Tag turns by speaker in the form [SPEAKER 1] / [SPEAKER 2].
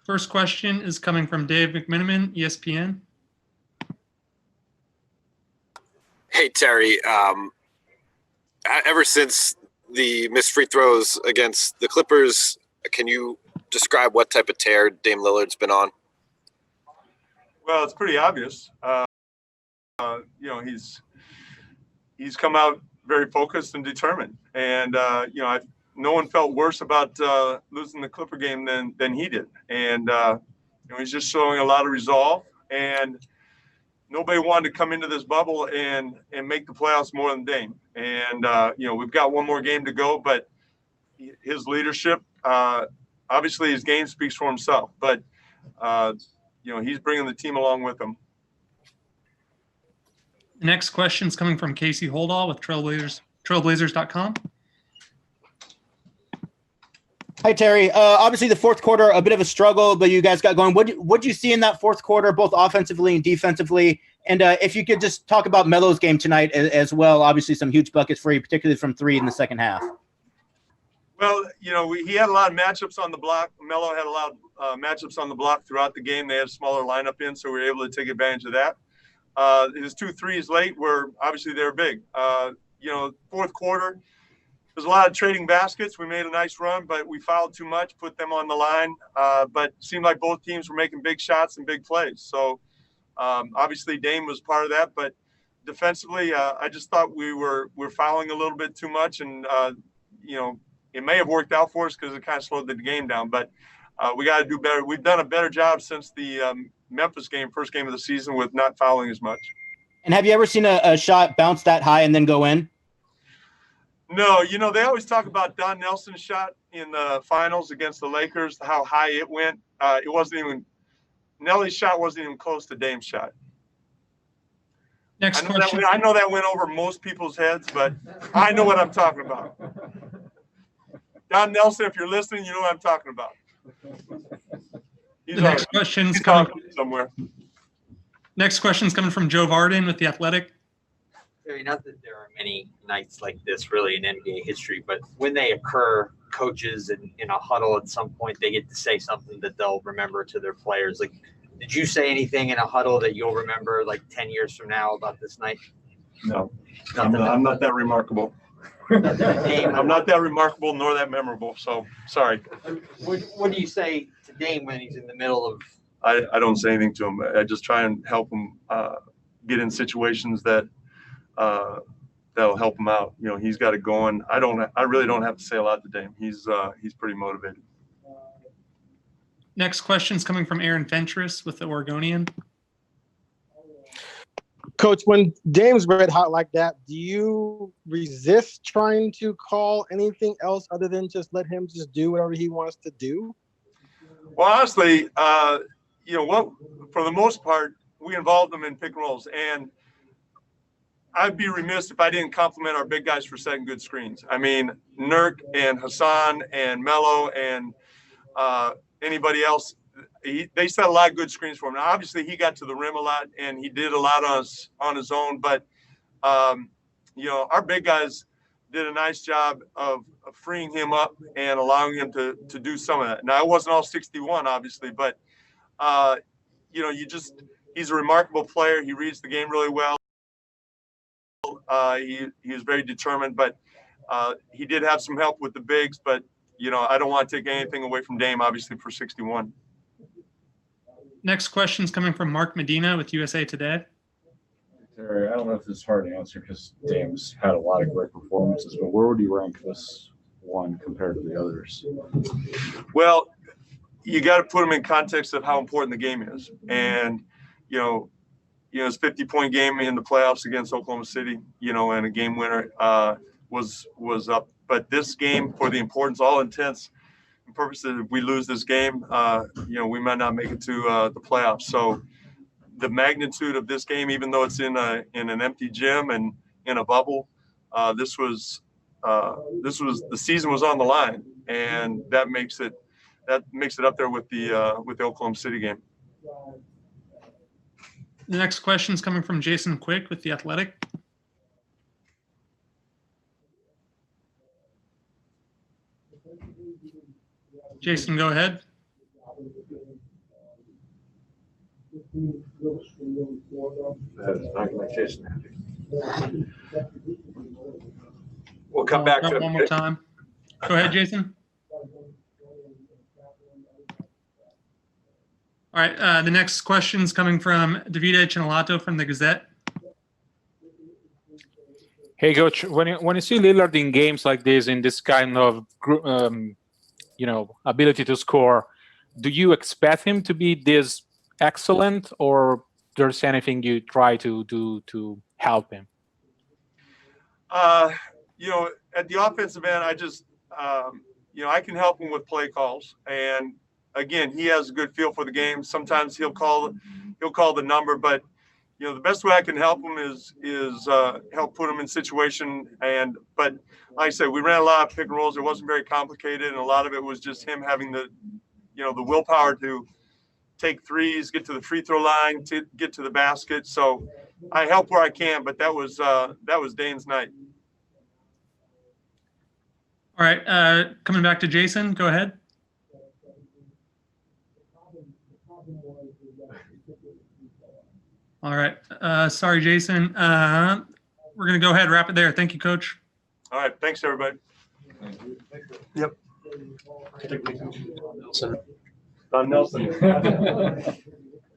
[SPEAKER 1] First question is coming from Dave McMiniman, ESPN.
[SPEAKER 2] Hey, Terry. Ever since the missed free throws against the Clippers, can you describe what type of tear Dame Lillard's been on?
[SPEAKER 3] Well, it's pretty obvious. He's come out very focused and determined, and no one felt worse about losing the Clipper game than he did, and he's just showing a lot of resolve. And nobody wanted to come into this bubble and make the playoffs more than Dame. And we've got one more game to go, but his leadership, obviously, his game speaks for himself. But he's bringing the team along with him.
[SPEAKER 1] The next question is coming from Casey Holdall with Trailblazers.com.
[SPEAKER 4] Hi, Terry. Obviously, the fourth quarter, a bit of a struggle, but you guys got going. What'd you see in that fourth quarter, both offensively and defensively? And if you could just talk about Melo's game tonight as well. Obviously, some huge buckets for you, particularly from three in the second half.
[SPEAKER 3] Well, he had a lot of matchups on the block. Melo had a lot of matchups on the block throughout the game. They had a smaller lineup in, so we were able to take advantage of that. His 2 threes late were obviously they were big. Fourth quarter, there's a lot of trading baskets. We made a nice run, but we fouled too much, put them on the line. But it seemed like both teams were making big shots and big plays. So obviously Dame was part of that. But defensively, I just thought we're fouling a little bit too much, and it may have worked out for us because it kind of slowed the game down. But we got to do better. We've done a better job since the Memphis game, first game of the season, with not fouling as much.
[SPEAKER 4] And have you ever seen a shot bounce that high and then go in?
[SPEAKER 3] No, they always talk about Don Nelson's shot in the finals against the Lakers, how high it went. It wasn't even – Nelly's shot wasn't even close to Dame's shot.
[SPEAKER 1] Next question.
[SPEAKER 3] I know that went over most people's heads, but I know what I'm talking about. Don Nelson, if you're listening, you know what I'm talking about.
[SPEAKER 1] The next question's coming
[SPEAKER 3] somewhere.
[SPEAKER 1] Next question's coming from Joe Varden with The Athletic.
[SPEAKER 5] Terry, not that there are many nights like this really in NBA history, but when they occur, coaches in a huddle at some point, they get to say something that they'll remember to their players. Like, did you say anything in a huddle that you'll remember like 10 years from now about this night?
[SPEAKER 3] No, I'm not that remarkable. I'm not that remarkable nor that memorable, so sorry.
[SPEAKER 5] What do you say to Dame when he's in the middle of?
[SPEAKER 3] I don't say anything to him. I just try and help him get in situations that'll help him out. He's got it going. I really don't have to say a lot to Dame. He's pretty motivated.
[SPEAKER 1] Next question is coming from Aaron Fentress with the Oregonian.
[SPEAKER 6] Coach, when Dame's red hot like that, do you resist trying to call anything else other than just let him just do whatever he wants to do?
[SPEAKER 3] Well, honestly, for the most part, we involved them in pick and rolls, and I'd be remiss if I didn't compliment our big guys for setting good screens. I mean, Nurk and Hassan and Melo and anybody else, they set a lot of good screens for him. Now, obviously, he got to the rim a lot, and he did a lot on his own. But, our big guys did a nice job of freeing him up and allowing him to do some of that. Now, it wasn't all 61, obviously, but, he's a remarkable player. He reads the game really well. He was very determined, but he did have some help with the bigs. But, I don't want to take anything away from Dame, obviously, for 61.
[SPEAKER 1] Next question is coming from Mark Medina with USA Today.
[SPEAKER 7] Terry, I don't know if this is hard to answer because Dame's had a lot of great performances, but where would you rank this one compared to the others?
[SPEAKER 3] Well, you got to put him in context of how important the game is. And, his 50-point game in the playoffs against Oklahoma City, and a game winner was up. But this game, for the importance, all intents and purposes, if we lose this game, we might not make it to the playoffs. So the magnitude of this game, even though it's in an empty gym and in a bubble, this was the season was on the line, and that makes it up there with the Oklahoma City game.
[SPEAKER 1] The next question is coming from Jason Quick with The Athletic. Jason, go ahead.
[SPEAKER 8] That's not gonna make Jason happy.
[SPEAKER 3] We'll come back to
[SPEAKER 1] One more time. Go ahead, Jason. All right. The next question is coming from Davide Cinelato from the Gazette.
[SPEAKER 9] Hey, Coach, when you see Lillard in games like this, in this kind of ability to score, do you expect him to be this excellent, or there's anything you try to do to help him?
[SPEAKER 3] at the offensive end, I just, I can help him with play calls. And again, he has a good feel for the game. Sometimes he'll call the number, but the best way I can help him is help put him in situation. But like I said, we ran a lot of pick and rolls. It wasn't very complicated, and a lot of it was just him having the willpower to take threes, get to the free throw line, to get to the basket. So I help where I can, but that was Dane's night.
[SPEAKER 1] All right. Coming back to Jason. Go ahead. All right. Sorry, Jason. We're going to go ahead and wrap it there. Thank you, Coach.
[SPEAKER 3] All right. Thanks, everybody. Yep. Don Nelson.